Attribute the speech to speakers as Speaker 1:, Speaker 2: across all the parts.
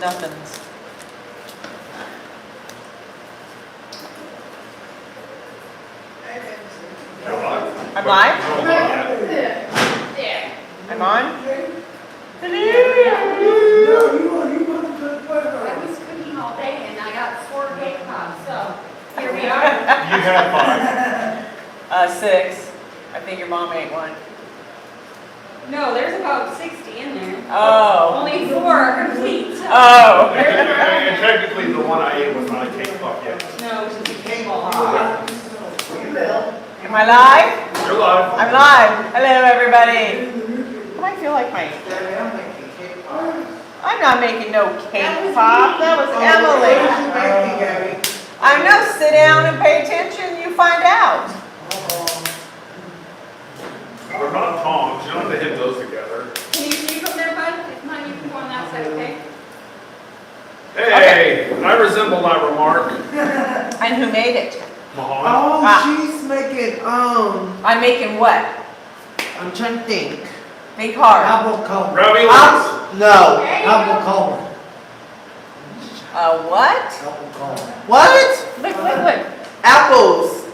Speaker 1: nothings. I'm live? I'm on?
Speaker 2: I was cooking all day and I got 4 cake pops, so here we are.
Speaker 3: You had 5.
Speaker 1: 6. I think your mom ate one.
Speaker 2: No, there's about 60 in there.
Speaker 1: Oh.
Speaker 2: Only 4 are complete. So.
Speaker 1: Oh.
Speaker 3: And technically, the one I ate was not a cake pop yet.
Speaker 2: No, it's just a cake ball.
Speaker 1: Am I live?
Speaker 3: You're live.
Speaker 1: I'm live. Hello, everybody. I feel like I'm not making no cake pop. That was Emily. I know. Sit down and pay attention. You find out.
Speaker 3: They're not tongs. You don't have to hit those together.
Speaker 2: Can you see from there, bud? If not, you can go on that side, okay?
Speaker 3: Hey, I resemble that remark.
Speaker 1: And who made it?
Speaker 3: Mahan.
Speaker 4: Oh,
Speaker 1: Ah.
Speaker 4: she's making,
Speaker 1: I'm making what?
Speaker 4: I'm trying to think.
Speaker 1: Think hard.
Speaker 4: Apple cover.
Speaker 3: Raviolis.
Speaker 4: No,
Speaker 2: There you
Speaker 4: apple
Speaker 2: go.
Speaker 4: cover.
Speaker 1: What?
Speaker 4: Apple cover. What?
Speaker 1: Look.
Speaker 4: Apples.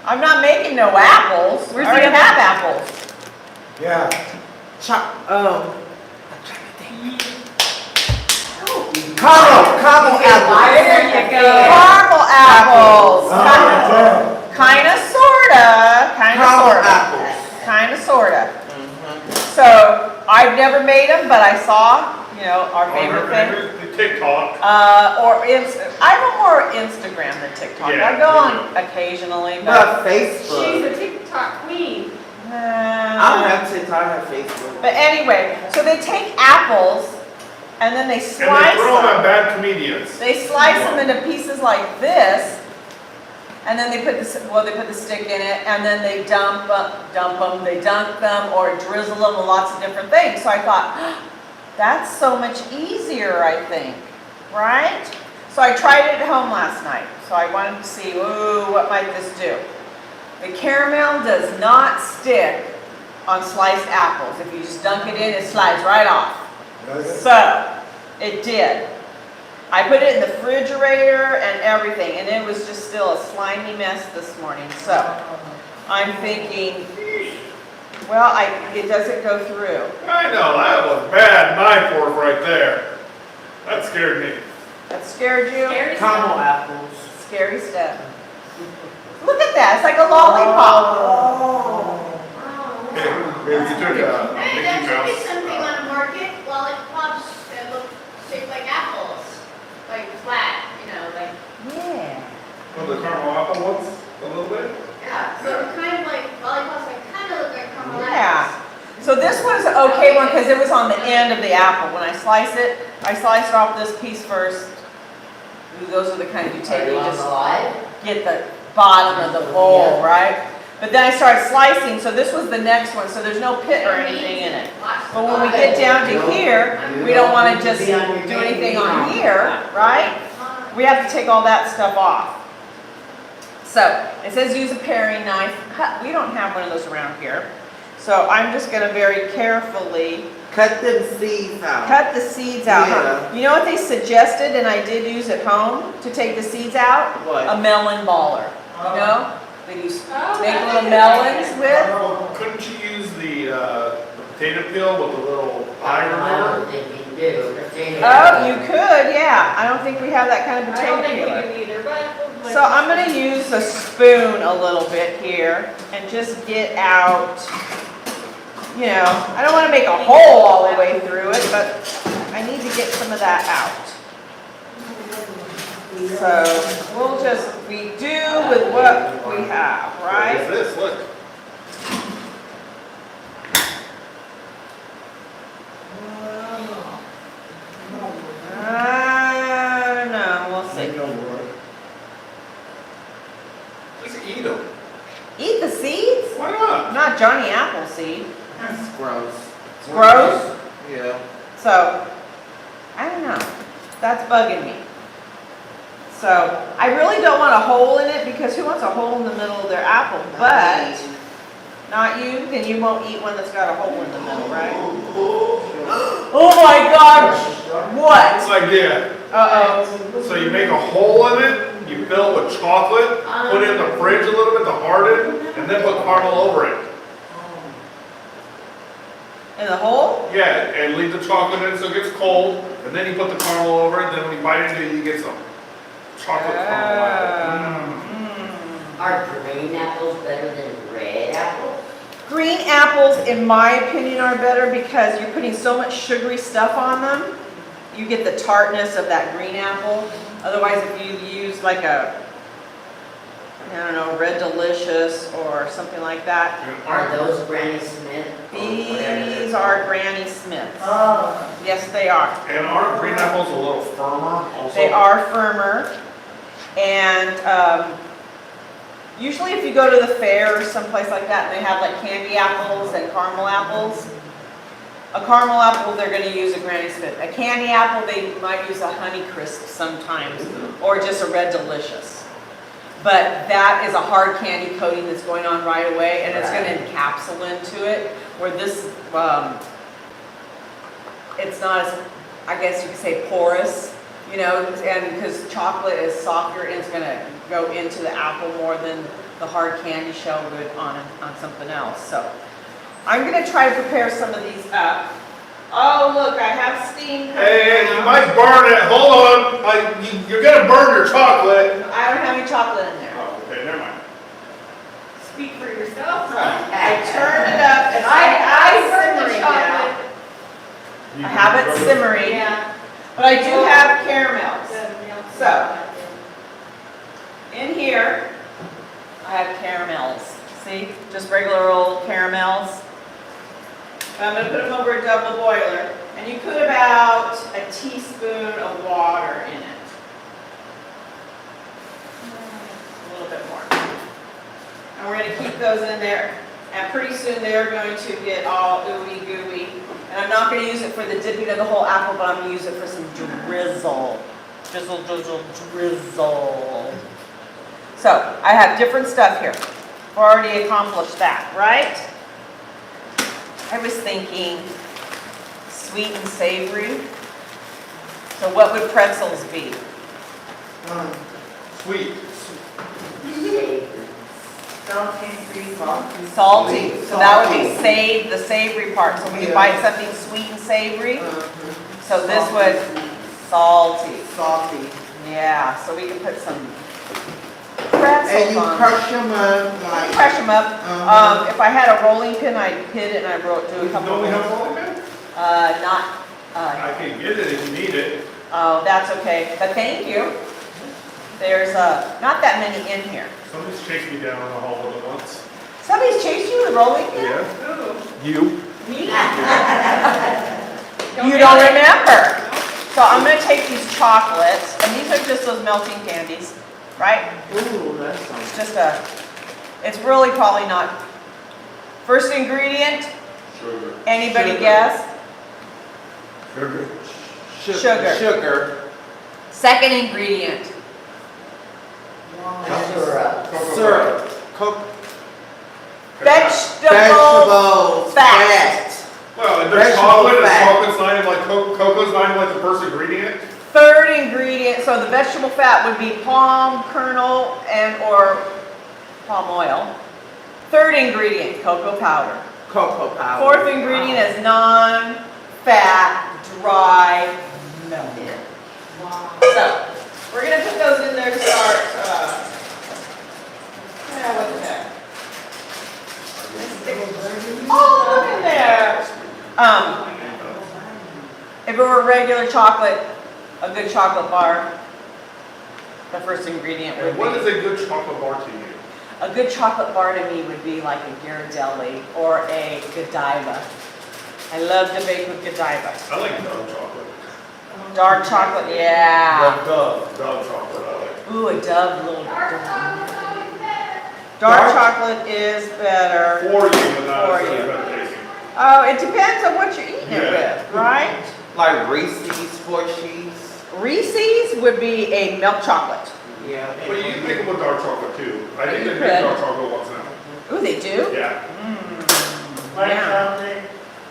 Speaker 1: I'm not making no apples.
Speaker 2: Where's
Speaker 1: I already
Speaker 2: the other-
Speaker 1: have apples.
Speaker 4: Yeah. I'm trying to think. Caramel apples.
Speaker 2: There you go.
Speaker 1: Caramel apples.
Speaker 4: Oh,
Speaker 1: Kinda, sorta.
Speaker 4: Caramel apples.
Speaker 1: Kinda, sorta. So, I've never made them, but I saw, our favorite thing.
Speaker 3: The TikTok.
Speaker 1: I'm more Instagram than TikTok.
Speaker 3: Yeah,
Speaker 1: I go on occasionally, but.
Speaker 4: But
Speaker 2: She's
Speaker 4: Facebook.
Speaker 2: a TikTok queen.
Speaker 4: I don't have TikTok, I have Facebook.
Speaker 1: But anyway, so they take apples and then they
Speaker 3: And they
Speaker 1: slice
Speaker 3: throw them at
Speaker 1: them.
Speaker 3: bad comedians.
Speaker 1: They slice them into pieces like this, and then they put the stick in it, and then they dunk them, or drizzle them with lots of different things. So I thought, that's so much easier, I think, right? So I tried it at home last night. So I wanted to see, ooh, what might this do? The caramel does not stick on sliced apples. If you just dunk it in, it slides right off. So, it did. I put it in the refrigerator and everything, and it was just still a slimy mess this morning. So, I'm thinking, well, it doesn't go through.
Speaker 3: I know, that was bad knife work right there. That scared me.
Speaker 1: That scared you?
Speaker 2: Scary
Speaker 4: Caramel
Speaker 2: stuff.
Speaker 4: apples.
Speaker 1: Scary stuff. Look at that, it's like a lollipop.
Speaker 3: Hey, you took a
Speaker 5: Hey,
Speaker 3: Mickey
Speaker 5: there should be
Speaker 3: Mouse.
Speaker 5: something on the market, lollipops that look shaped like apples, like flat, like,
Speaker 1: Yeah.
Speaker 3: Oh, the caramel apple ones, a little bit?
Speaker 5: yeah, so kind of like lollipops that kind of look like caramel
Speaker 1: Yeah.
Speaker 5: apples.
Speaker 1: So this was an okay one because it was on the end of the apple. When I slice it, I sliced off this piece first. Ooh, those are the kind you take, you just get the bottom of the bowl, right? But then I started slicing, so this was the next one, so there's no pit or anything in it. But when we get down to here, we don't want to just do anything on here, right? We have to take all that stuff off. So, it says use a paring knife. We don't have one of those around here. So I'm just going to very carefully
Speaker 4: Cut them seeds out.
Speaker 1: cut the seeds out.
Speaker 4: Yeah.
Speaker 1: You know what they suggested, and I did use at home to take the seeds out?
Speaker 4: What?
Speaker 1: A melon baller. You know? They use
Speaker 2: Oh,
Speaker 1: make
Speaker 2: that's
Speaker 1: little
Speaker 2: a good
Speaker 1: melons
Speaker 2: idea.
Speaker 1: with.
Speaker 3: Well, couldn't you use the potato peel with the little eye remover?
Speaker 1: Oh, you could, yeah. I don't think we have that kind of
Speaker 2: I
Speaker 1: potato
Speaker 2: don't think we
Speaker 1: peeler.
Speaker 2: do either, but.
Speaker 1: So I'm going to use a spoon a little bit here and just get out, I don't want to make a hole all the way through it, but I need to get some of that out. So we'll just be do with what we have,
Speaker 3: What is
Speaker 1: right?
Speaker 3: this? Look.
Speaker 1: No, we'll see.
Speaker 3: Just eat them.
Speaker 1: Eat the seeds?
Speaker 3: Why not?
Speaker 1: Not Johnny Appleseed.
Speaker 4: That's gross.
Speaker 1: It's gross.
Speaker 4: Yeah.
Speaker 1: So, I don't know. That's bugging me. So, I really don't want a hole in it because who wants a hole in the middle of their apple? But Not you? Then you won't eat one that's got a hole in the middle, right? Oh my gosh! What?
Speaker 3: This idea.
Speaker 1: Uh-oh.
Speaker 3: So you make a hole in it, you fill it with chocolate, put it in the fridge a little bit to harden, and then put caramel over it.
Speaker 1: In the hole?
Speaker 3: Yeah, and leave the chocolate in so it gets cold, and then you put the caramel over it, and then when you bite into it, you get some chocolate caramel out of it.
Speaker 6: Are green apples better than red apples?
Speaker 1: Green apples, in my opinion, are better because you're putting so much sugary stuff on them. You get the tartness of that green apple. Otherwise, if you use like a, I don't know, Red Delicious or something like that.
Speaker 6: Are those Granny Smith?
Speaker 1: These are Granny Smiths.
Speaker 6: Oh.
Speaker 1: Yes, they are.
Speaker 3: And aren't green apples a little firmer also?
Speaker 1: They are firmer. And usually if you go to the fair or someplace like that and they have like candy apples and caramel apples, a caramel apple, they're going to use a Granny Smith. A candy apple, they might use a Honey Crisp sometimes, or just a Red Delicious. But that is a hard candy coating that's going on right away, and it's going to encapsulate into it, where this, it's not as, I guess you could say, porous, you know, and because chocolate is softer and it's going to go into the apple more than the hard candy shell would on something else. So I'm going to try to prepare some of these up. Oh, look, I have steam.
Speaker 3: Hey, you might burn it. Hold on. You're going to burn your chocolate.
Speaker 1: I don't have any chocolate in there.
Speaker 3: Oh, okay, never mind.
Speaker 2: Speak for yourself.
Speaker 1: I turned it up and
Speaker 2: I heard the
Speaker 1: simmering now.
Speaker 2: chocolate.
Speaker 3: You
Speaker 1: I have it simmering,
Speaker 2: Yeah.
Speaker 1: but I do have caramels.
Speaker 2: The milk.
Speaker 1: So, in here, I have caramels. See, just regular old caramels. I'm going to put them over a double boiler, and you put about a teaspoon of water in it. A little bit more. And we're going to keep those in there, and pretty soon they're going to get all ooey gooey. And I'm not going to use it for the dipping of the whole apple, but I'm going to use it for some drizzle. Drizzle, drizzle, drizzle. So, I have different stuff here. I've already accomplished that, right? I was thinking sweet and savory. So what would pretzels be?
Speaker 3: Sweet.
Speaker 1: Salty. So that would be the savory part. So when you bite something sweet and savory, so this would salty.
Speaker 4: Salty.
Speaker 1: Yeah, so we can put some pretzels
Speaker 4: And you
Speaker 1: on.
Speaker 4: crush them up like.
Speaker 1: Crush them up. If I had a rolling pin, I'd hit it and I'd do a couple
Speaker 3: Don't we
Speaker 1: of
Speaker 3: have rolling pin? I can get it if you need it.
Speaker 1: Oh, that's okay, but thank you. There's not that many in here.
Speaker 3: Somebody's chased me down the hall with it once.
Speaker 1: Somebody's chased you with a rolling pin?
Speaker 3: Yeah. You.
Speaker 1: Me? You don't remember. So I'm gonna take these chocolates, and these are just those melting candies, right?
Speaker 4: Ooh, that's
Speaker 1: It's
Speaker 4: something.
Speaker 1: just it's really probably not. First ingredient,
Speaker 3: Sugar.
Speaker 1: anybody
Speaker 4: Sugar.
Speaker 1: guess?
Speaker 3: Sugar.
Speaker 1: Sugar.
Speaker 4: Sugar.
Speaker 1: Second ingredient,
Speaker 6: Syrup.
Speaker 4: Syrup. Coke.
Speaker 1: vegetable fat.
Speaker 3: Well, if there's
Speaker 4: Vegetable
Speaker 3: chocolate, is
Speaker 4: fat.
Speaker 3: chocolate's not even like cocoa's not even like the first ingredient?
Speaker 1: Third ingredient, so the vegetable fat would be palm kernel or palm oil. Third ingredient, cocoa powder.
Speaker 4: Cocoa powder.
Speaker 1: Fourth ingredient is non-fat, dry milk. So, we're gonna put those in there to start, what the heck? All of them in there. If it were regular chocolate, a good chocolate bar, the first ingredient would
Speaker 3: And what is
Speaker 1: be.
Speaker 3: a good chocolate bar to you?
Speaker 1: A good chocolate bar to me would be like a Ghirardelli or a Godiva. I love to bake with Godiva.
Speaker 3: I like dark chocolate.
Speaker 1: Dark chocolate, yeah.
Speaker 3: Dove chocolate, I like.
Speaker 1: Ooh, a Dove little.
Speaker 2: Dark chocolate's always better.
Speaker 1: Dark chocolate is better.
Speaker 3: For you, but not
Speaker 1: For
Speaker 3: necessarily
Speaker 1: you.
Speaker 3: better tasting.
Speaker 1: Oh, it depends on what you're eating it with, right?
Speaker 4: Like Reese's, Portuguese.
Speaker 1: Reese's would be a milk chocolate.
Speaker 4: Yeah.
Speaker 3: But you can make them with dark chocolate too. I think
Speaker 1: You
Speaker 3: they
Speaker 1: could.
Speaker 3: make dark chocolate once now.
Speaker 1: Ooh, they do?
Speaker 3: Yeah,
Speaker 7: White
Speaker 1: Yeah.
Speaker 7: chocolate.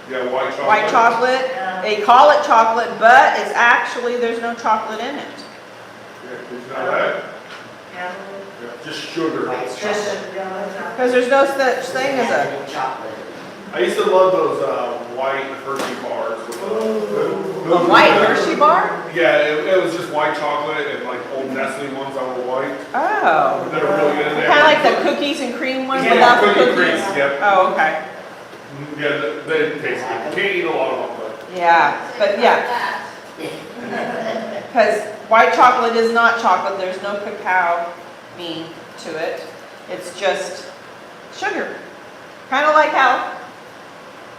Speaker 3: yeah, white chocolate.
Speaker 1: White chocolate,
Speaker 7: Yeah.
Speaker 1: they call it chocolate, but it's actually, there's no chocolate in it.
Speaker 3: Yeah, did you know that?
Speaker 7: Yeah.
Speaker 3: Yeah, just sugar.
Speaker 6: White
Speaker 7: Just
Speaker 6: chocolate.
Speaker 7: a yellow chocolate.
Speaker 1: Because there's no such thing as a,
Speaker 6: White chocolate.
Speaker 3: I used to love those white Hershey bars. With
Speaker 1: a white Hershey bar?
Speaker 3: Yeah, it was just white chocolate and like old Nestle ones that were white.
Speaker 1: Oh.
Speaker 3: They were really good.
Speaker 1: Kind of like the cookies and cream ones
Speaker 3: Yeah,
Speaker 1: without the
Speaker 3: cookie
Speaker 1: cookies?
Speaker 3: creams, yep.
Speaker 1: Oh, okay.
Speaker 3: Yeah, they taste good. Can't eat a lot of them, but.
Speaker 1: Yeah, but yeah, because white chocolate is not chocolate, there's no cacao bean to it. It's just sugar. Kind of like how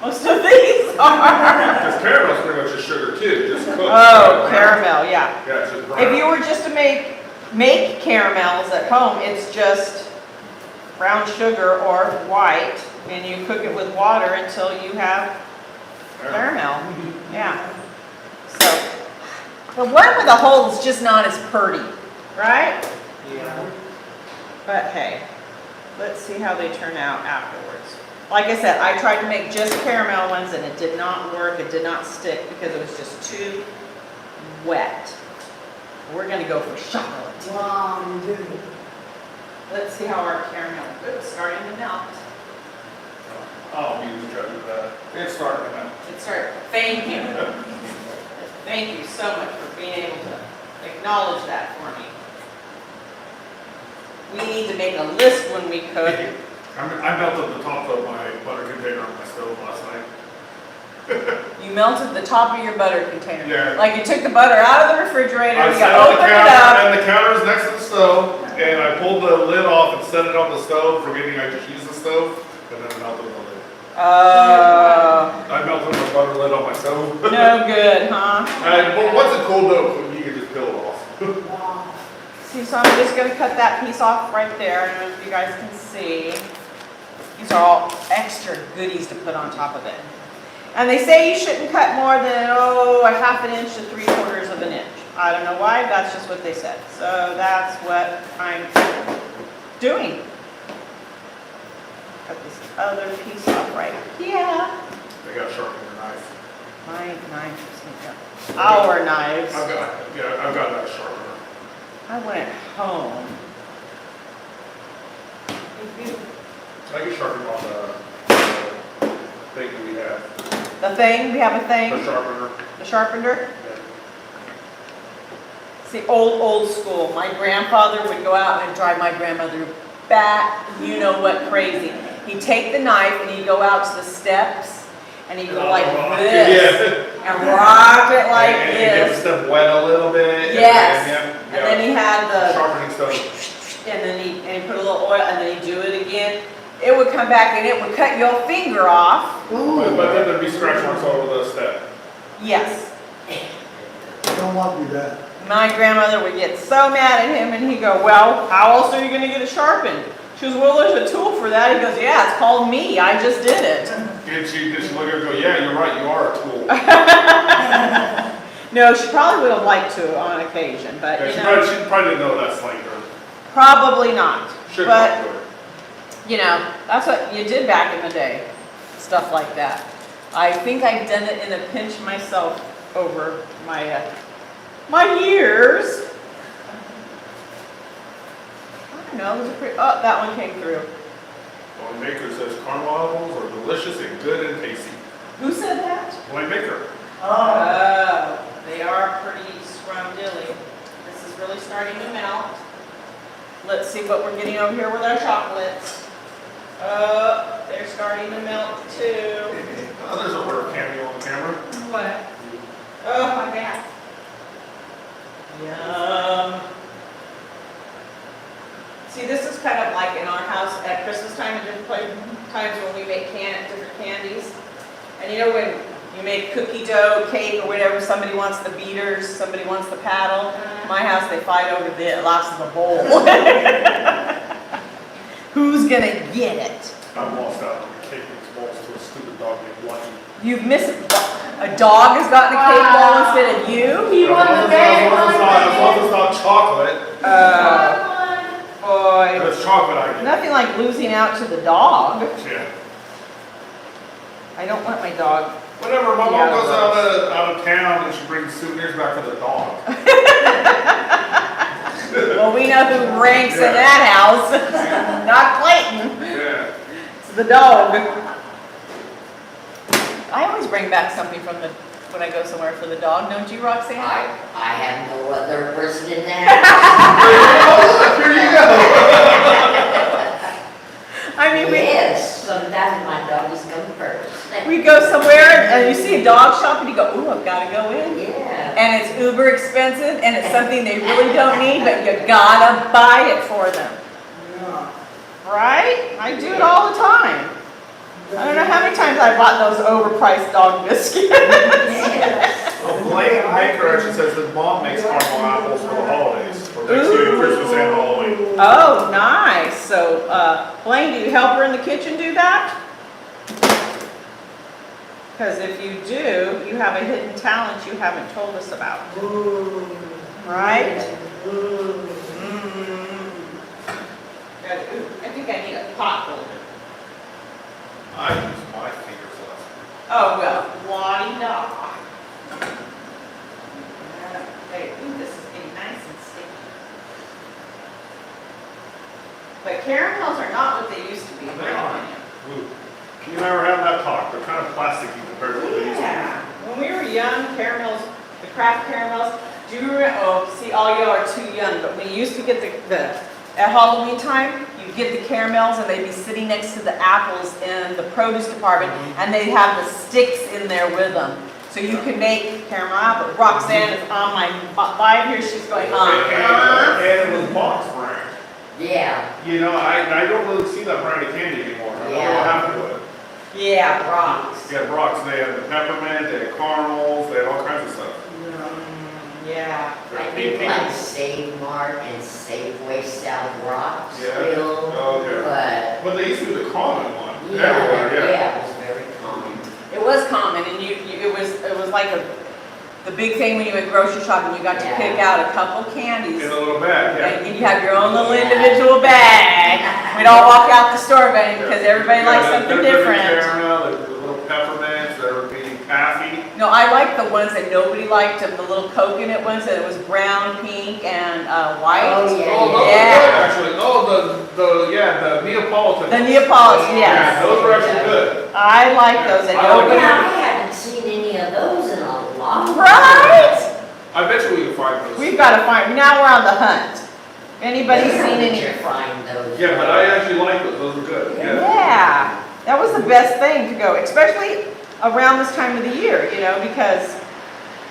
Speaker 1: most of these are.
Speaker 3: Because caramel's pretty much just sugar too, just cooked.
Speaker 1: Oh, caramel, yeah.
Speaker 3: Yeah, it's just brown.
Speaker 1: If you were just to make caramels at home, it's just brown sugar or white, and you cook it with water until you have caramel. Yeah. So, the one with the hole is just not as pretty, right?
Speaker 7: Yeah.
Speaker 1: But hey, let's see how they turn out afterwards. Like I said, I tried to make just caramel ones and it did not work, it did not stick because it was just too wet. We're gonna go for chocolate.
Speaker 7: Wow, you did.
Speaker 1: Let's see how our caramel, it's starting to melt.
Speaker 3: I'll be the judge of that. It's starting to melt.
Speaker 1: It's starting, thank you. Thank you so much for being able to acknowledge that for me. We need to make a list when we cook.
Speaker 3: I melted the top of my butter container on my stove last night.
Speaker 1: You melted the top of your butter container.
Speaker 3: Yeah.
Speaker 1: Like you took the butter out of the refrigerator,
Speaker 3: I
Speaker 1: you
Speaker 3: set up the
Speaker 1: opened it
Speaker 3: counter,
Speaker 1: up.
Speaker 3: and the counter's next to the stove, and I pulled the lid off and set it on the stove, forgetting I just used the stove, and then I melted the lid. I melted the butter lid on my stove.
Speaker 1: No good, huh?
Speaker 3: But once it's cooled though, you can just peel it off.
Speaker 7: Wow.
Speaker 1: See, so I'm just gonna cut that piece off right there. I don't know if you guys can see. These are all extra goodies to put on top of it. And they say you shouldn't cut more than, a half an inch to 3/4 of an inch. I don't know why, that's just what they said. So that's what I'm doing. Cut this other piece off right here.
Speaker 3: They got sharpen your knife.
Speaker 1: My knives, our knives.
Speaker 3: I've got that sharpener.
Speaker 1: I went home.
Speaker 3: I can sharpen on the thing that we have.
Speaker 1: The thing, we have a
Speaker 3: The
Speaker 1: thing,
Speaker 3: sharpener.
Speaker 1: the sharpener.
Speaker 3: Yeah.
Speaker 1: See, old school. My grandfather would go out and drive my grandmother bat, you know what, crazy. He'd take the knife and he'd go out to the steps and he'd go like this and rock it like
Speaker 3: and get the
Speaker 1: this.
Speaker 3: stuff wet a little bit.
Speaker 1: Yes. And then he had the,
Speaker 3: Sharpening stuff.
Speaker 1: and then he put a little oil and then he'd do it again. It would come back and it would cut your finger off.
Speaker 3: But then there'd be scratch marks all over the step.
Speaker 1: Yes.
Speaker 8: Don't want to do that.
Speaker 1: My grandmother would get so mad at him and he'd go, well, how else are you going to get it sharpened? She goes, well, there's a tool for that. He goes, yeah, it's called me. I just did it.
Speaker 3: Did she look at her and go, yeah, you're right, you are a tool.
Speaker 1: No, she probably would have liked to on occasion, but
Speaker 3: Yeah,
Speaker 1: you
Speaker 3: she
Speaker 1: know,
Speaker 3: probably didn't know that's like her.
Speaker 1: probably not.
Speaker 3: Should
Speaker 1: But,
Speaker 3: talk to her.
Speaker 1: you know, that's what you did back in the day, stuff like that. I think I've done it in a pinch myself over my my years. I don't know, it was a pretty, oh, that one came through.
Speaker 3: Well, Maker says caramel apples are delicious and good and tasty.
Speaker 1: Who said that?
Speaker 3: Well, Maker.
Speaker 1: Oh, they are pretty scrumdiddly. This is really starting to melt. Let's see what we're getting over here with our chocolates. Oh, they're starting to melt too.
Speaker 3: Oh, there's a rare cameo on camera.
Speaker 1: What? Oh, my back. Yum. See, this is kind of like in our house at Christmas time and different times when we make different candies. And you know when you make cookie dough, cake, or whatever, somebody wants the beaters, somebody wants the paddle. My house, they fight over the last of the bowl. Who's gonna get it?
Speaker 3: I'm lost out on taking these balls to a stupid dog named Lucky.
Speaker 1: You've missed a dog has gotten a cake ball instead of you?
Speaker 2: He won the big one.
Speaker 3: As long as it's not chocolate.
Speaker 1: Boy.
Speaker 3: If it's chocolate, I get it.
Speaker 1: No, nothing like losing out to the dog.
Speaker 3: Yeah.
Speaker 1: I don't let my dog.
Speaker 3: Whenever my
Speaker 1: Yeah,
Speaker 3: mom goes
Speaker 1: gross.
Speaker 3: out of town and she brings souvenirs back for the dog.
Speaker 1: Well, we know who ranks in that house. Not Clayton.
Speaker 3: Yeah.
Speaker 1: It's the dog. I always bring back something from when I go somewhere for the dog, don't you, Roxanne?
Speaker 6: I have no other person in that.
Speaker 3: Here you go.
Speaker 1: I mean,
Speaker 6: Yes, sometimes my doggies come first.
Speaker 1: we go somewhere and you see a dog shop and you go, ooh, I've got to go in.
Speaker 6: Yeah.
Speaker 1: And it's uber expensive and it's something they really don't need, but you gotta buy it for them.
Speaker 7: Yeah.
Speaker 1: Right? I do it all the time. I don't know how many times I bought those overpriced dog biscuits.
Speaker 3: Well, Blaine Baker actually says his mom makes caramel apples for the holidays, for Thanksgiving, Christmas, and Halloween.
Speaker 1: Oh, nice. So, Blaine, do you help her in the kitchen do that? Because if you do, you have a hidden talent you haven't told us about. Right? Mm. Ooh, I think I need a pot holder.
Speaker 3: I use my fingers less.
Speaker 1: Oh, well, la-di-da. Okay, ooh, this is getting nice and sticky. But caramels are not what they used to be.
Speaker 3: They are. Ooh. You never have that talk. They're kind of plasticky compared to what they used to
Speaker 1: Yeah. When we were young, caramels, the craft caramels, do you remember, oh, see, all y'all are too young, but when you used to get at Halloween time, you'd get the caramels and they'd be sitting next to the apples in the produce department and they'd have the sticks in there with them. So you could make caramel apple. Roxanne is on my vibe here, she's going,
Speaker 3: be. And it was box brand.
Speaker 6: Yeah.
Speaker 3: You know, I don't really see that brand of candy anymore. I don't know what
Speaker 6: Yeah.
Speaker 3: happened to it.
Speaker 1: Yeah, rocks.
Speaker 3: Yeah, rocks. They had the peppermint, they had caramels, they had all kinds of stuff.
Speaker 1: Yeah.
Speaker 6: I think like Save Mart and Safeway sell rocks
Speaker 3: Yeah.
Speaker 6: still,
Speaker 3: Oh, okay.
Speaker 6: but
Speaker 3: But they used to be the common one.
Speaker 6: yeah,
Speaker 3: Everywhere,
Speaker 6: yeah, it was very common.
Speaker 1: It was common, and it was like the big thing when you went grocery shopping. You got to pick out a couple candies,
Speaker 3: In a little bag, yeah.
Speaker 1: and you have your own little individual bag. We'd all walk out the store going because everybody likes something different.
Speaker 3: Caramel, the little peppermints, there would be taffy.
Speaker 1: No, I like the ones that nobody liked, the little coconut ones that it was brown, pink, and white.
Speaker 6: Oh, yeah,
Speaker 3: Oh, those
Speaker 6: yeah.
Speaker 3: were good, actually. Oh, the Neapolitan.
Speaker 1: The Neapolitan,
Speaker 3: Yeah,
Speaker 1: yes.
Speaker 3: those were actually good.
Speaker 1: I like those, and
Speaker 3: I like
Speaker 1: nobody.
Speaker 6: Yeah, I haven't seen any of those in a long time.
Speaker 1: Right?
Speaker 3: I bet you we can find those.
Speaker 1: We've got to find. Now we're on the hunt. Anybody seen any?
Speaker 6: You find those.
Speaker 3: Yeah, but I actually like those. Those are good. Yeah.
Speaker 1: Yeah, that was the best thing to go, especially around this time of the year, you know, because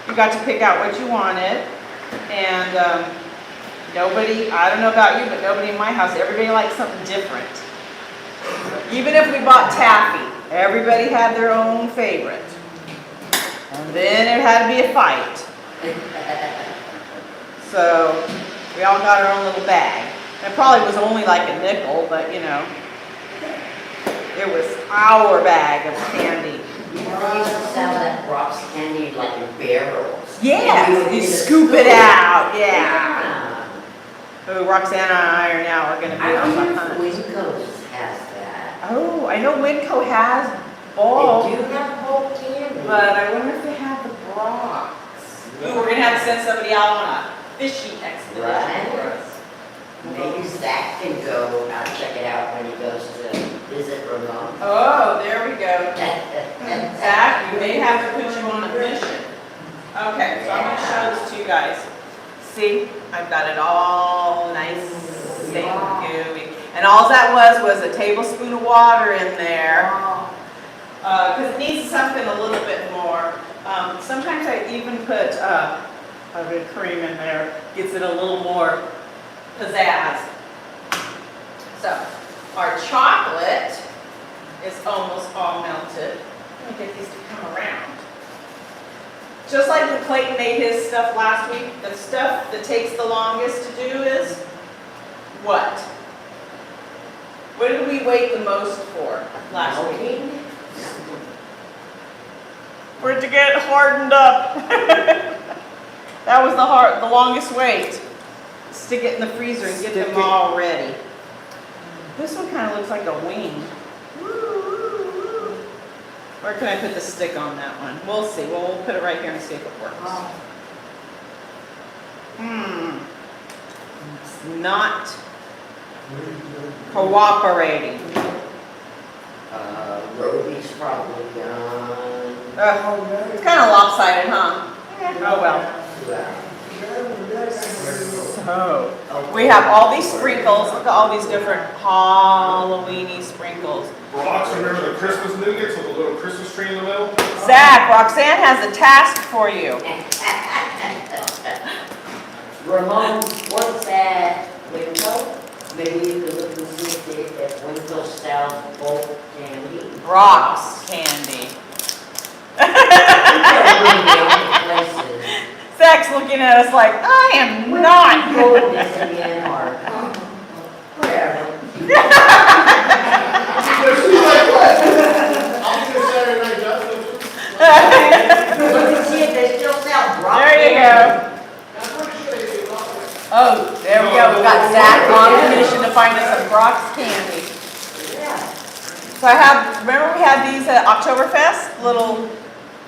Speaker 1: you got to pick out what you wanted, and nobody, I don't know about you, but nobody in my house, everybody likes something different. Even if we bought taffy, everybody had their own favorite. And then it had to be a fight. So we all got our own little bag. It probably was only like a nickel, but you know, it was our bag of candy.
Speaker 6: They used to sell that rocks candy like in barrels.
Speaker 1: Yeah,
Speaker 6: And would
Speaker 1: you
Speaker 6: get a
Speaker 1: scoop it
Speaker 6: scoop.
Speaker 1: out, yeah.
Speaker 6: Yeah.
Speaker 1: Oh, Roxanne and I are now going to be
Speaker 6: I
Speaker 1: on the
Speaker 6: wonder if
Speaker 1: hunt.
Speaker 6: Winco's has that.
Speaker 1: Oh, I know Winco has
Speaker 6: They
Speaker 1: bulk,
Speaker 6: do have whole candy.
Speaker 1: but I wonder if they have the rocks. Ooh, we're going to have to send somebody out on a fishing expedition
Speaker 6: Right.
Speaker 1: for us.
Speaker 6: Maybe Zach can go, I'll check it out when he goes to visit Ramon.
Speaker 1: Oh, there we go. Zach, we may have to put you on a mission. Okay, so I'm going to show this to you guys. See, I've got it all nice and gooey. And all that was a tablespoon of water in there. Because it needs something a little bit more. Sometimes I even put a bit of cream in there. Gets it a little more pizzazz. So, our chocolate is almost all melted. Let me get these to come around. Just like when Clayton made his stuff last week, the stuff that takes the longest to do is what? What did we wait the most for last week?
Speaker 6: Melting?
Speaker 1: For it to get hardened up. That was the longest wait. Stick it in the freezer and get them all ready. This one kind of looks like a wing. Where can I put the stick on that one? We'll see. Well, we'll put it right here and see if it works. It's not cooperating.
Speaker 6: Roby's probably gone.
Speaker 1: It's kind of lopsided, huh? Oh well. So, we have all these sprinkles. Look at all these different Halloweeny sprinkles.
Speaker 3: Rocks, remember the Christmas nougats with a little Christmas tree in the middle?
Speaker 1: Zach, Roxanne has a task for you.
Speaker 6: Ramon, what's that Winkle? Maybe you could look and see if Winkle sells bulk candy.
Speaker 1: Rocks candy. Zach's looking at us like, I am not.
Speaker 6: Gold is in the end hard. Whatever. Look and see if they still sell rock
Speaker 1: There you
Speaker 6: candy.
Speaker 1: go. Oh, there we go. We've got Zach on a mission to find us some Brock's candy.
Speaker 6: Yeah.
Speaker 1: So remember we had these at Oktoberfest,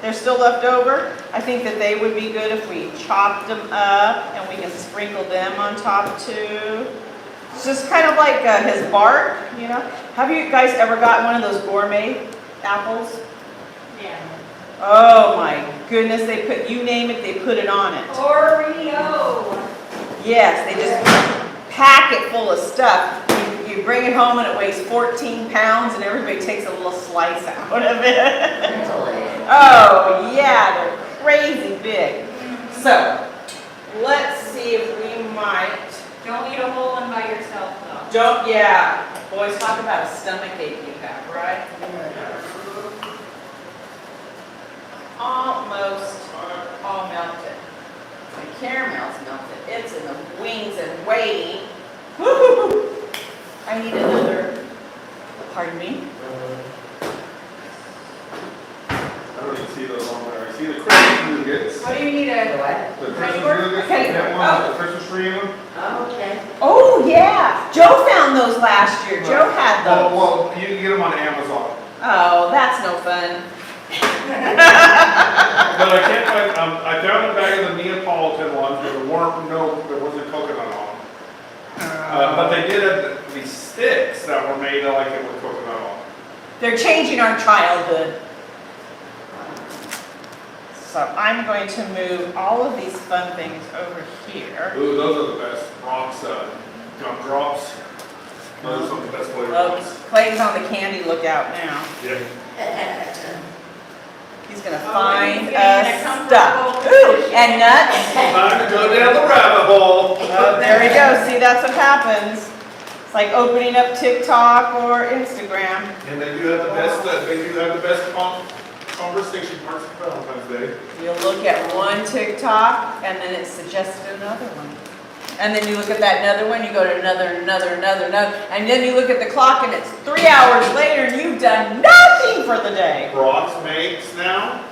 Speaker 1: they're still left over. I think that they would be good if we chopped them up and we can sprinkle them on top too. It's just kind of like his bark, you know. Have you guys ever got one of those gourmet apples?
Speaker 2: Yeah.
Speaker 1: Oh my goodness, you name it, they put it on it.
Speaker 2: Oreo.
Speaker 1: Yes, they just pack it full of stuff. You bring it home and it weighs 14 pounds and everybody takes a little slice out of it. Oh yeah, they're crazy big. So, let's see if we might,
Speaker 2: Don't eat a whole one by yourself though.
Speaker 1: boys, talk about a stomach ache you have, right? Almost all melted. The caramel's melted. It's in the wings and waiting. Woo-hoo-hoo. I need another, pardon me?
Speaker 3: I don't even see those on there. I see the Christmas nougats.
Speaker 2: What do you need a?
Speaker 6: What?
Speaker 3: The Christmas
Speaker 2: Paper?
Speaker 3: nougats,
Speaker 1: Okay.
Speaker 3: that one with the Christmas tree in them.
Speaker 6: Okay.
Speaker 1: Oh, yeah. Joe found those last year. Joe had those.
Speaker 3: Well, you can get them on Amazon.
Speaker 1: Oh, that's no fun.
Speaker 3: But I can't find, I found a bag of the Neapolitan ones, but there wasn't coconut on them. But they did have these sticks that were made like it with coconut on.
Speaker 1: They're changing our childhood. So I'm going to move all of these fun things over here.
Speaker 3: Ooh, those are the best. Rocks, gumdrops. Those are some of the best flavored
Speaker 1: Well,
Speaker 3: ones.
Speaker 1: Clayton's on the candy lookout now.
Speaker 3: Yeah.
Speaker 1: He's gonna
Speaker 2: Oh,
Speaker 1: find
Speaker 2: he's getting a
Speaker 1: us
Speaker 2: comfortable
Speaker 1: stuff. Ooh,
Speaker 2: position.
Speaker 1: and nuts.
Speaker 3: Time to go down the rabbit hole.
Speaker 1: Oh, there we go. See, that's what happens. It's like opening up TikTok or Instagram.
Speaker 3: And they do have the best, conversation parts for Valentine's Day.
Speaker 1: You look at one TikTok and then it suggests another one. And then you look at that another one, you go to another, and then you look at the clock and it's 3 hours later and you've done nothing for the day.
Speaker 3: Brock's makes now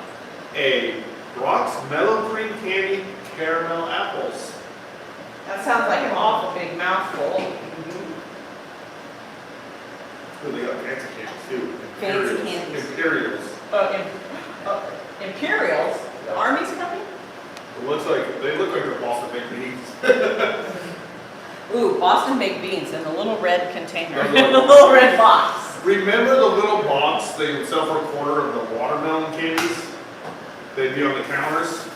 Speaker 3: Brock's Mellow Cream Candy Caramel Apples.
Speaker 1: That sounds like an awful big mouthful.
Speaker 3: Ooh, they got fancy candies too.
Speaker 1: Fancy
Speaker 3: Imperials.
Speaker 1: candies.
Speaker 3: Imperials.
Speaker 1: Imperials, the Army's coming?
Speaker 3: It looks like, they look like they're Boston baked beans.
Speaker 1: Ooh, Boston baked beans in the little red container,
Speaker 3: Those
Speaker 1: the
Speaker 3: are-
Speaker 1: little red box.
Speaker 3: Remember the little box they would sell for a quarter of the watermelon candies? They'd be on the counters.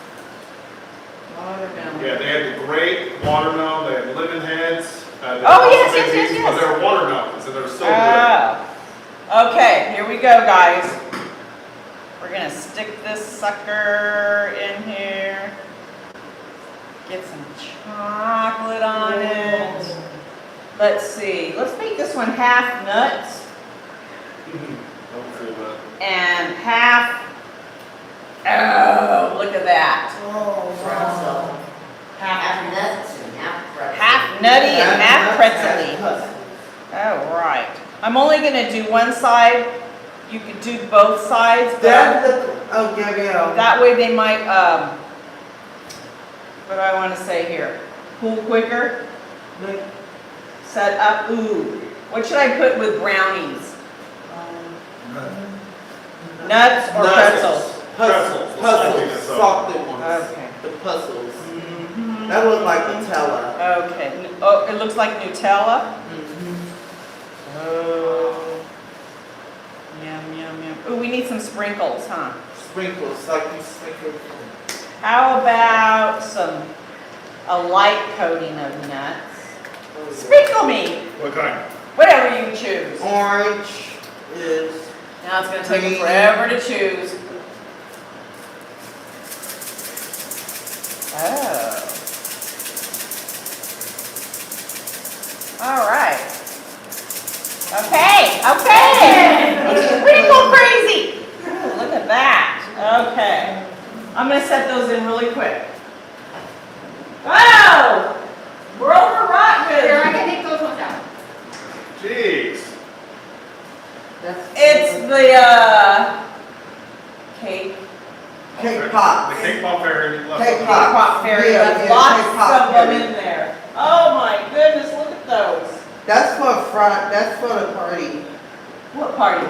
Speaker 1: Watermelon.
Speaker 3: Yeah, they had the grape, watermelon, they had lemon heads. They had
Speaker 1: Oh,
Speaker 3: Boston
Speaker 1: yes,
Speaker 3: baked
Speaker 1: yes,
Speaker 3: beans,
Speaker 1: yes,
Speaker 3: But
Speaker 1: yes.
Speaker 3: they were watermelons and they were so good.
Speaker 1: Oh. Okay, here we go, guys. We're gonna stick this sucker in here. Get some chocolate on it. Let's see, let's make this one half nuts
Speaker 3: Don't feel that.
Speaker 1: and half, oh, look at that.
Speaker 6: Pretzel.
Speaker 1: Half
Speaker 6: Half nuts and half pretzel.
Speaker 1: half nutty and half pretzel-y.
Speaker 6: pretzel.
Speaker 1: All right. I'm only gonna do one side. You could do both sides, but that way they might, what do I want to say here? Cool quicker? Set up, ooh, What should I put with brownies?
Speaker 8: Nut.
Speaker 1: Nuts or pretzels?
Speaker 3: Pretzels.
Speaker 4: Puzzles, salted ones.
Speaker 1: Okay.
Speaker 4: The puzzles.
Speaker 1: Mhm.
Speaker 4: That looks like Nutella.
Speaker 1: Okay. Oh, it looks like Nutella? Oh. Yum, yum, yum. Ooh, we need some sprinkles, huh?
Speaker 4: Sprinkles, like you sprinkle.
Speaker 1: How about a light coating of nuts? Sprinkle me,
Speaker 3: What kind?
Speaker 1: whatever you choose.
Speaker 4: Orange is
Speaker 1: Now it's gonna take me
Speaker 4: Green.
Speaker 1: forever to choose. Oh. All right. Okay, sprinkle crazy. Ooh, look at that. Okay. I'm gonna set those in really quick. Wow! Grover
Speaker 2: Here, I
Speaker 1: Rockwood.
Speaker 2: can take those ones out.
Speaker 3: Jeez.
Speaker 1: It's the cake.
Speaker 4: cake pop.
Speaker 3: The cake pop fairy left.
Speaker 4: Cake
Speaker 1: Cake
Speaker 4: pop.
Speaker 1: pop fairy.
Speaker 4: Yeah,
Speaker 1: That's
Speaker 4: yeah,
Speaker 1: lots
Speaker 4: cake pop
Speaker 1: of them
Speaker 4: fairy.
Speaker 1: in there. Oh my goodness, look at those.
Speaker 4: That's for front, that's for the party.
Speaker 1: What party?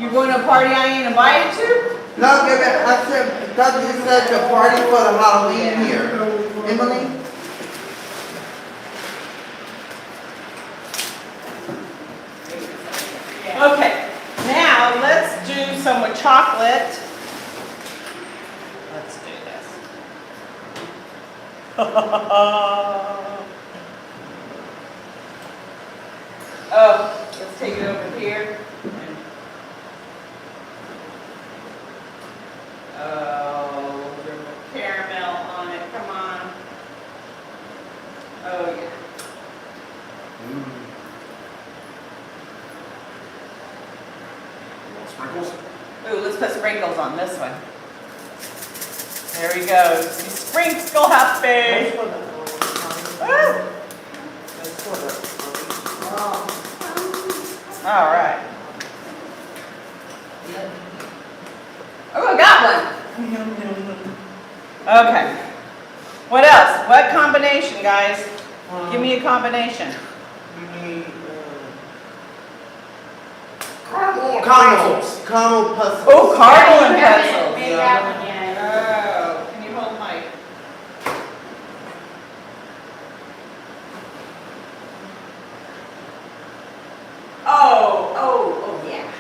Speaker 1: You going to a party I ain't invited to?
Speaker 4: No, give it, I said, that you said the party for the Halloween here. Emily?
Speaker 1: Okay, now let's do some with chocolate. Let's do this. Oh, let's take it over here. Oh, there's a caramel on it, come on. Oh, yeah.
Speaker 3: You want sprinkles?
Speaker 1: Ooh, let's put sprinkles on this one. There we go. Sprinkle happy. Woo! All right. Oh, I got one. Okay. What else? What combination, guys? Give me a combination.
Speaker 4: Caramel puzzles.
Speaker 1: Oh, caramel and
Speaker 2: You haven't
Speaker 1: pretzels.
Speaker 2: made that one yet.
Speaker 1: Oh, can you hold my? Oh, yeah.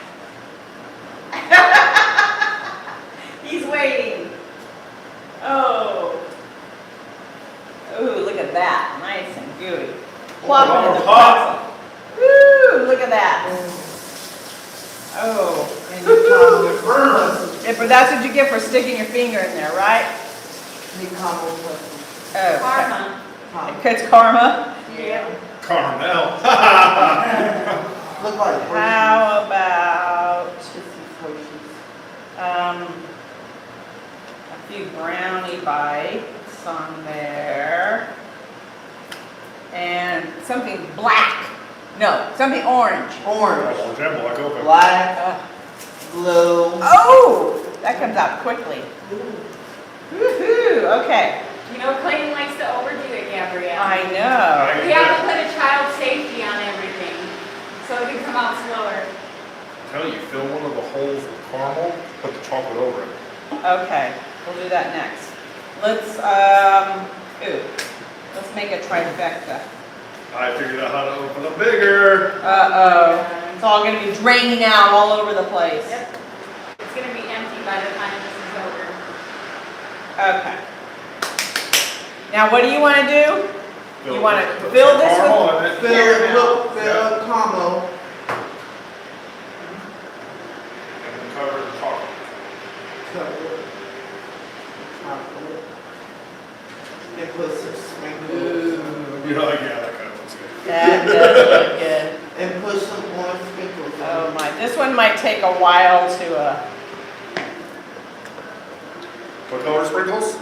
Speaker 1: He's waiting. Oh. Ooh, look at that. Nice and gooey. Plop it in the
Speaker 3: Pop.
Speaker 1: pretzel. Woo, look at that. Oh.
Speaker 4: And the caramel puzzles.
Speaker 1: Yeah, but that's what you get for sticking your finger in there, right?
Speaker 4: The caramel puzzles.
Speaker 1: Oh.
Speaker 2: Karma.
Speaker 1: It's karma.
Speaker 2: Yeah.
Speaker 3: Caramel.
Speaker 4: Look like
Speaker 1: How about
Speaker 4: Hershey's.
Speaker 1: a few brownie bites on there, and something black. No, something orange.
Speaker 4: Orange,
Speaker 3: Orange and black, okay.
Speaker 4: black, blue.
Speaker 1: Oh, that comes out quickly. Woohoo! Okay,
Speaker 2: You know, Clayton likes to overdo it, Gabrielle.
Speaker 1: I know.
Speaker 2: We have to put a child safety on everything, so it can come out slower.
Speaker 3: Tell you, fill one of the holes with caramel, put the chocolate over it.
Speaker 1: Okay, we'll do that next. Let's let's make a trifecta.
Speaker 3: I figured out how to open them bigger.
Speaker 1: Uh-oh, it's all gonna be draining out all over the place.
Speaker 2: Yep. It's gonna be empty by the time this is over.
Speaker 1: Okay. Now, what do you want to do? You want to
Speaker 3: Put
Speaker 1: fill
Speaker 3: some
Speaker 1: this
Speaker 3: caramel
Speaker 1: with
Speaker 3: in it.
Speaker 4: Fill
Speaker 3: Yeah.
Speaker 4: caramel.
Speaker 3: And then cover it with chocolate.
Speaker 4: Chocolate. And put some sprinkles.
Speaker 3: You know, like, yeah, that kind of looks good.
Speaker 1: That does look good.
Speaker 4: And put some orange sprinkles
Speaker 1: Oh
Speaker 4: on.
Speaker 1: my, this one might take a while to,
Speaker 3: What color sprinkles?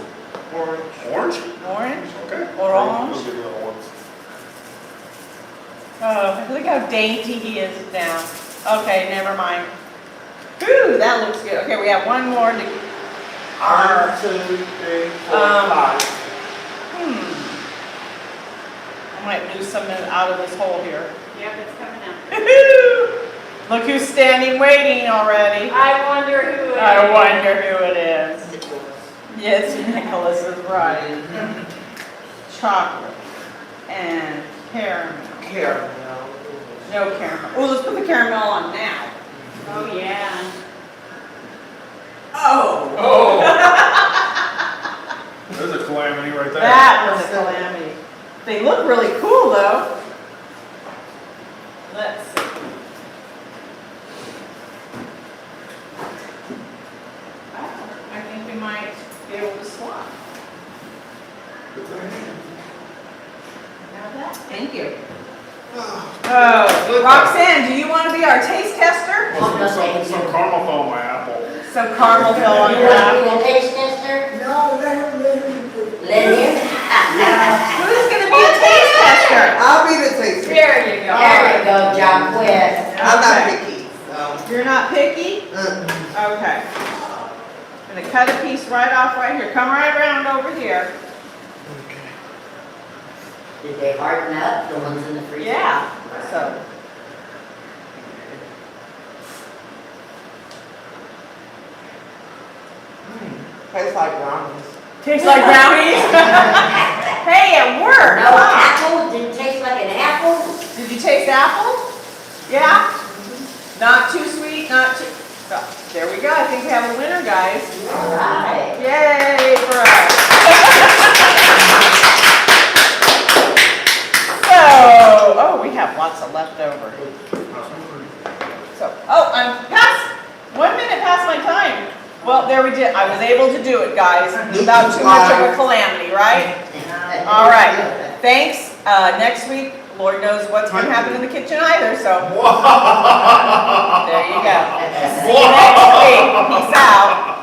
Speaker 4: Orange.
Speaker 3: Orange?
Speaker 1: orange?
Speaker 3: Okay.
Speaker 1: Orange?
Speaker 3: Those are the other ones.
Speaker 1: Oh, look how dainty he is now. Okay, never mind. Ooh, that looks good. Okay, we have one more to,
Speaker 4: 1, 2, 3, 4, 5.
Speaker 1: I might lose some out of this hole here.
Speaker 2: Yep, it's coming out.
Speaker 1: Look who's standing waiting already.
Speaker 2: I wonder who it is.
Speaker 1: I wonder who it is. Yes, Nicholas is right. Chocolate and caramel.
Speaker 4: Caramel.
Speaker 1: No caramel. Oh, let's put the caramel on now.
Speaker 2: Oh, yeah.
Speaker 1: Oh.
Speaker 3: Oh. There's a calamity right there.
Speaker 1: That was a calamity. They look really cool though. Let's see. Oh, I think we might be able to swap. Have that? Thank you. Oh, Roxanne, do you want to be our taste tester?
Speaker 3: Some caramel fell on my apple.
Speaker 1: Some caramel fell on
Speaker 6: You
Speaker 1: your
Speaker 6: want to
Speaker 1: apple.
Speaker 6: be a taste tester?
Speaker 7: No, let him do it.
Speaker 6: Let him.
Speaker 1: Who's going to be a taste tester?
Speaker 4: I'll be the taster.
Speaker 2: There you go.
Speaker 6: There you go, John Quest.
Speaker 4: I'm not
Speaker 1: Okay.
Speaker 4: picky, so.
Speaker 1: You're not picky? Okay. I'm gonna cut a piece right off right here. Come right around over here.
Speaker 6: Did they harden up, the ones in the freezer?
Speaker 1: Yeah, so.
Speaker 4: Tastes like brownies.
Speaker 1: Tastes like brownies? Hey, it worked.
Speaker 6: No
Speaker 1: huh?
Speaker 6: apple? Did it taste like an apple?
Speaker 1: Did you taste apple? Yeah? Not too sweet, not too, so, there we go. I think we have a winner, guys.
Speaker 6: All right.
Speaker 1: Yay for us. So, oh, we have lots of leftover. So, oh, I'm past, 1 minute past my time. Well, there we did. I was able to do it, guys, without too much of a calamity, right? All right. Thanks. Next week, Lord knows what's going to happen in the kitchen either, so there you go. See you next week. Peace out.